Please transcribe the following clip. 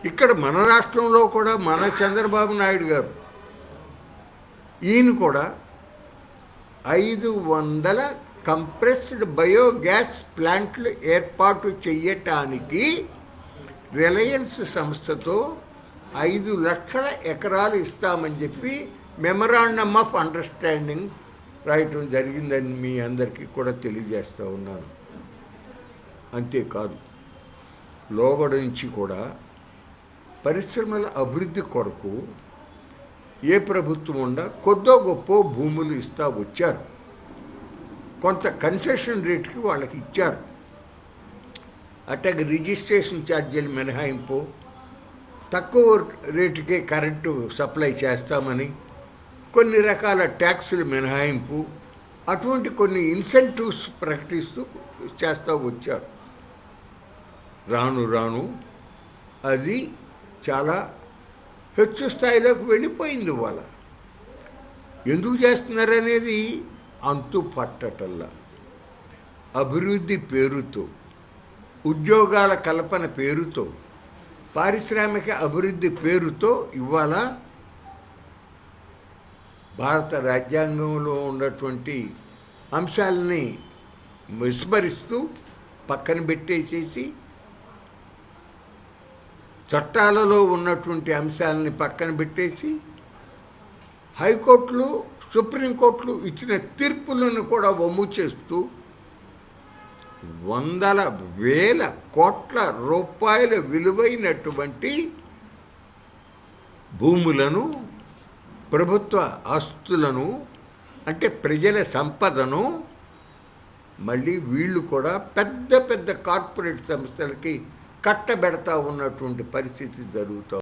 ఇక్కడ మన రాష్ట్రంలో కూడా మన చంద్రబాబు నాయుడు గారు ఈయన కూడా 500 కంప్రెస్డ్ బయోగ్యాస్ ప్లాంట్లు ఏర్పాటు చేయటానికి రిలయన్స్ సంస్థతో 5 లక్షల ఎకరాలు ఇస్తామని చెప్పి మెమరాండమ్ ఆఫ్ అండర్స్టాండింగ్ రాయటం జరిగిందని మీ అందరికీ కూడా తెలియజేస్తూ ఉన్నాను. అంతేకాదు లోగడ నుంచి కూడా పరిశ్రమల అభివృద్ధి కొరకు ఏ ప్రభుత్వం ఉండా కొద్దో గొప్ప భూములు ఇస్తూ వచ్చారు. కొంత కన్సెషన్ రేటుకి వాళ్ళకి ఇచ్చారు. అట్లాగే రిజిస్ట్రేషన్ ఛార్జీలు మినహాయింపు, తక్కువ రేటుకే కరెంటు సప్లై చేస్తామని, కొన్ని రకాల ట్యాక్సులు మినహాయింపు, అటువంటి కొన్ని ఇన్సెంటివ్స్ ప్రకటిస్తూ చేస్తూ వచ్చారు. రాను రాను అది చాలా హెచ్చు స్థాయిలోకి వెళ్ళిపోయింది. వాళ్ళ ఎందుకు చేస్తున్నారనేది అంతు పట్టటల్లా. అభివృద్ధి పేరుతో, ఉద్యోగాల కల్పన పేరుతో, పారిశ్రామిక అభివృద్ధి పేరుతో ఇవాళ భారత రాజ్యాంగంలో ఉన్నటువంటి అంశాలని విస్మరిస్తూ పక్కన పెట్టేసేసి, చట్టాలలో ఉన్నటువంటి అంశాలని పక్కన పెట్టేసి, హైకోర్టులు సుప్రీంకోర్టులు ఇచ్చిన తీర్పులను కూడా వమ్ము చేస్తూ వందల వేల కోట్ల రూపాయల విలువైనటువంటి భూములను, ప్రభుత్వ ఆస్తులను, అంటే ప్రజల సంపదను మళ్ళీ వీళ్ళు కూడా పెద్ద పెద్ద కార్పొరేట్ సంస్థలకి కట్టబెడతా ఉన్నటువంటి పరిస్థితి జరుగుతూ